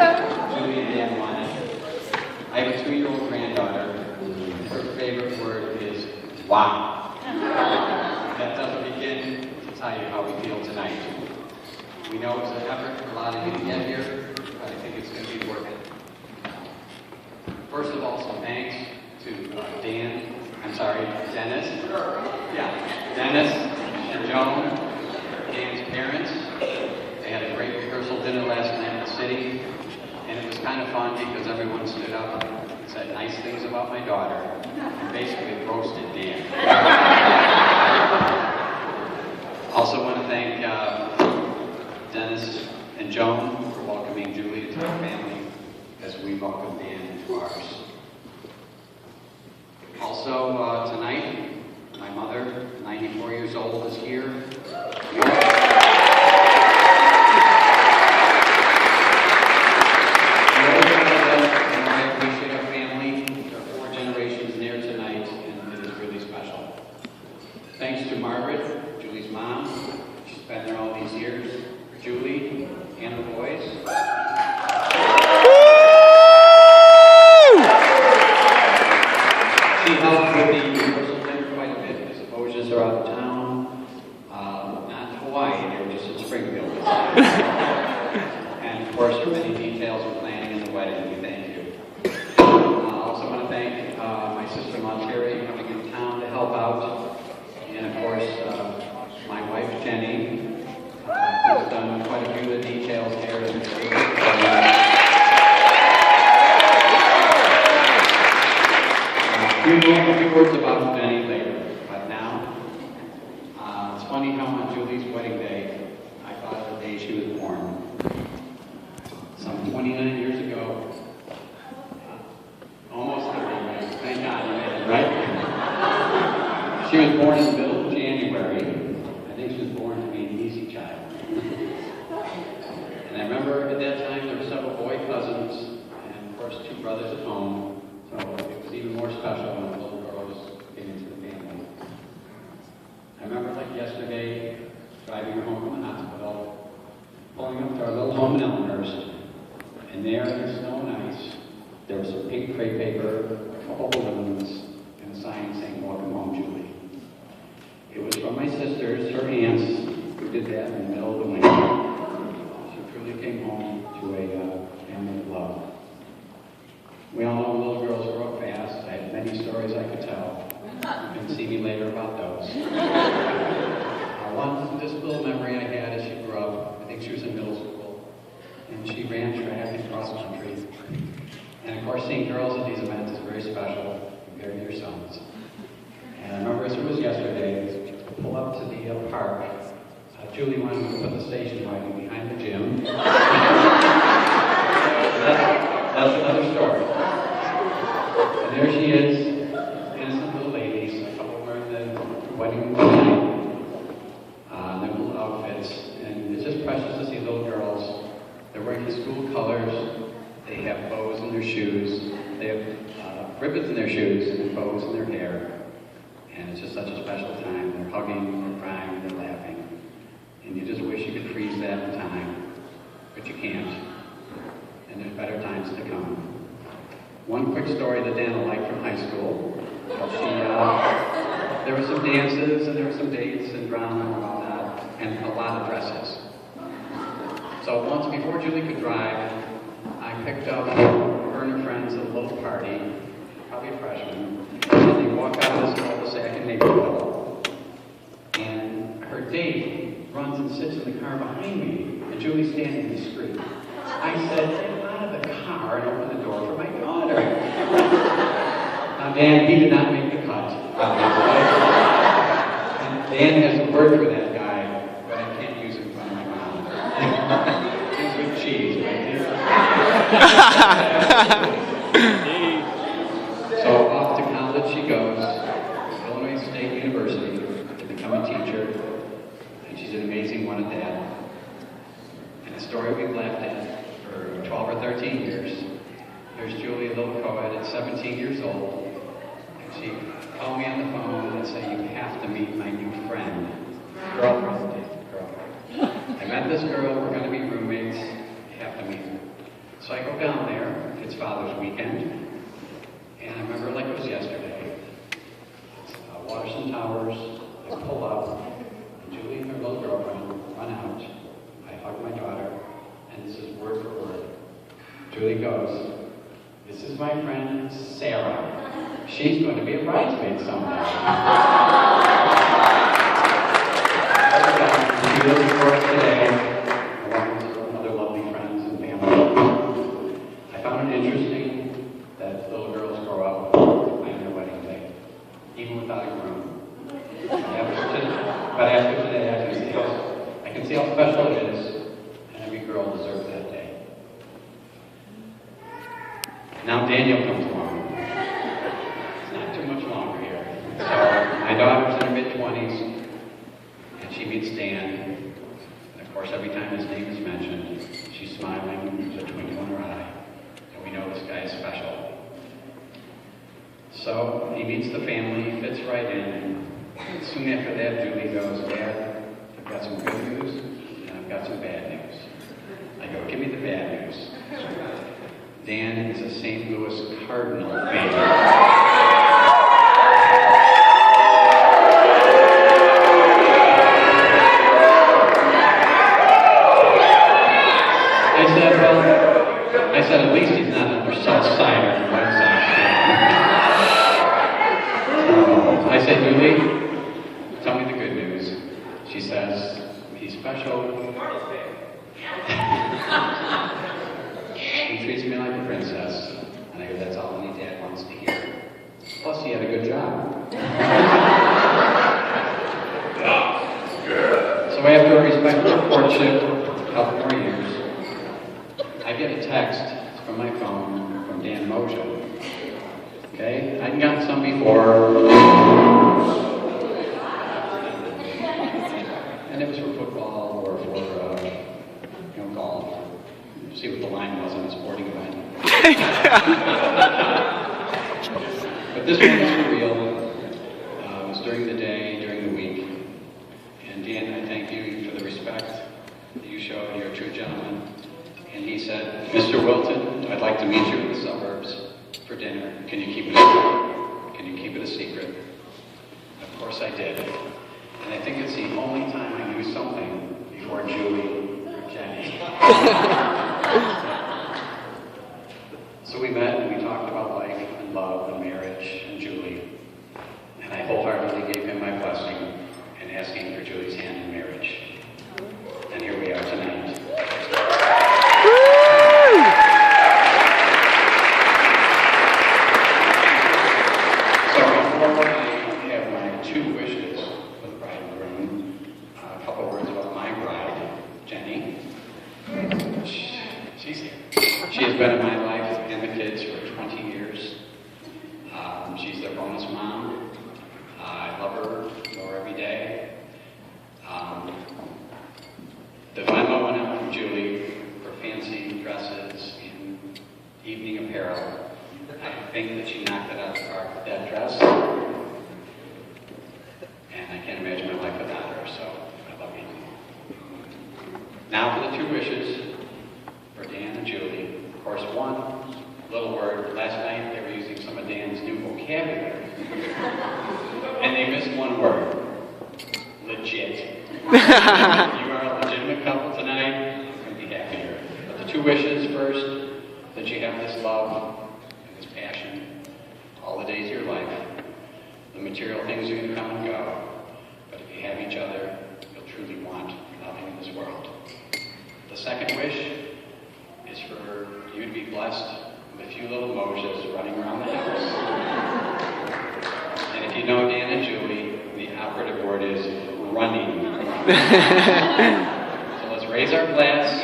Julie and Dan wanted. I have a 2-year-old granddaughter. Her favorite word is wow. That doesn't begin to tell you how we feel tonight. We know it's an effort for a lot of you to get here, but I think it's going to be worth it. First of all, some thanks to Dennis. Yeah, Dennis and Joan, Dan's parents. They had a great rehearsal dinner last night at the city, and it was kind of fun because everyone stood up and said nice things about my daughter, and basically roasted Dan. Also want to thank Dennis and Joan for welcoming Julie into our family as we welcome Dan into ours. Also, tonight, my mother, 94 years old, is here. I appreciate our family. There are 4 generations there tonight, and it is really special. Thanks to Margaret, Julie's mom. She's been there all these years. Julie and the boys. She helped with the rehearsal dinner quite a bit because the Bojes are out of town. Not in Hawaii, they were just in Springfield. And of course, for many details of planning and the wedding, we thank you. I also want to thank my sister-in-law Terry coming in town to help out. And of course, my wife Jenny, who's done quite a few of the details here. A few words about Jenny later, but now, it's funny how on Julie's wedding day, I thought of the day she was born. Some 29 years ago, almost 30, right? Thank God you made it, right? She was born in the middle of January. I think she was born to be an easy child. And I remember at that time there were several boy cousins, and of course 2 brothers at home, so it was even more special when the little girl was getting into the family. I remember like yesterday, driving her home from the hospital, pulling up to our little home in Elmhurst, and there in the snow and ice, there was some pink crepe paper, a couple balloons, and a sign saying, "Welcome home, Julie." It was from my sisters, her aunts, who did that in the middle of the winter. She truly came home to a family of love. We all know little girls grow up fast. I have many stories I could tell. You can see me later about those. One just little memory I had as she grew up, I think she was in middle school, and she ran track and cross country. And of course, seeing girls at these events is very special compared to your sons. And I remember as it was yesterday, to pull up to the park, Julie wanted to put the station wagon behind the gym. That's another story. And there she is, innocent little ladies, a couple wearing the wedding their little outfits. And it's just precious to see little girls. They're wearing the school colors. They have bows in their shoes. They have ribbons in their shoes and bows in their hair. And it's just such a special time. They're hugging, they're crying, they're laughing. And you just wish you could freeze that in time, but you can't. And there's better times to come. One quick story that Dana liked from high school. There were some dances and there were some dates and drama and all that, and a lot of dresses. So once before Julie could drive, I picked up her and her friends at a little party, probably a freshman, and they walk out of this cul-de-sac in Naperville. And her date runs and sits in the car behind me, and Julie's standing in the street. I said, "Get out of the car and open the door for my daughter." Now, Dan, he did not make the cut. And Dan has a word for that guy, but I can't use it in front of my mom. It's with cheese, right? So off to college she goes, Illinois State University, to become a teacher, and she's an amazing one at that. And a story we've laughed at for 12 or 13 years. There's Julie, a little co-ed at 17 years old, and she called me on the phone and said, "You have to meet my new friend." Girlfriend. I met this girl, we're going to be roommates, you have to meet her. So So I go down there, it's Father's Weekend, and I remember like it was yesterday. Waterson Towers, I pull up, Julie and her little girlfriend run out. I hug my daughter, and this is word for word. Julie goes, "This is my friend Sarah. She's going to be a bridesmaid someday." She lives for us today, along with her other lovely friends and family. I found it interesting that little girls grow up on their wedding day, even without a groom. But after today, I can see how special it is, and every girl deserves that day. Now Daniel comes along. It's not too much longer here. So my daughter's in her mid-20s, and she meets Dan. And of course, every time his name is mentioned, she's smiling, there's a twinkle in her eye, and we know this guy is special. So he meets the family, fits right in. Soon after that, Julie goes, "Dad, I've got some good news, and I've got some bad news." I go, "Give me the bad news." Dan is a St. Louis Cardinal fan. I said, at least he's not under South Side or the White Sox. I said, "Julie, tell me the good news." She says, "He's special. He treats me like a princess." And I go, "That's all any dad wants to hear. Plus, he had a good job." So after a respectful courtship, a couple more years, I get a text from my phone from Dan Mojo. Okay? I'd gotten some before. And it was for football or for golf. See what the line was on a sporting event. But this one was for real. It was during the day, during the week. And Dan, I thank you for the respect that you showed. You're a true gentleman. And he said, "Mr. Wilton, I'd like to meet you in the suburbs for dinner. Can you keep it a secret? Can you keep it a secret?" Of course I did. And I think it's the only time I knew something before Julie or Jenny. So we met and we talked about life and love and marriage and Julie. And I wholeheartedly gave him my blessing in asking for Julie's hand in marriage. And here we are tonight. So before I have my two wishes for the bride and groom, a couple words about my bride, Jenny. She's here. She has been in my life and the kids for 20 years. She's their bonus mom. I love her more every day. The memo went out from Julie for fancy dresses and evening apparel. I think that she knocked it out of the park with that dress. And I can't imagine my life without her, so I love you. Now for the two wishes for Dan and Julie. Of course, one little word. Last night they were using some of Dan's new vocabulary. And they missed one word. Legit. You are a legitimate couple tonight. I couldn't be happier. But the two wishes first, that you have this love and this passion all the days of your life. The material things are going to come and go. But if you have each other, you'll truly want nothing in this world. The second wish is for you to be blessed with a few little Moses running around the house. And if you know Dan and Julie, the operative word is running. So let's raise our glass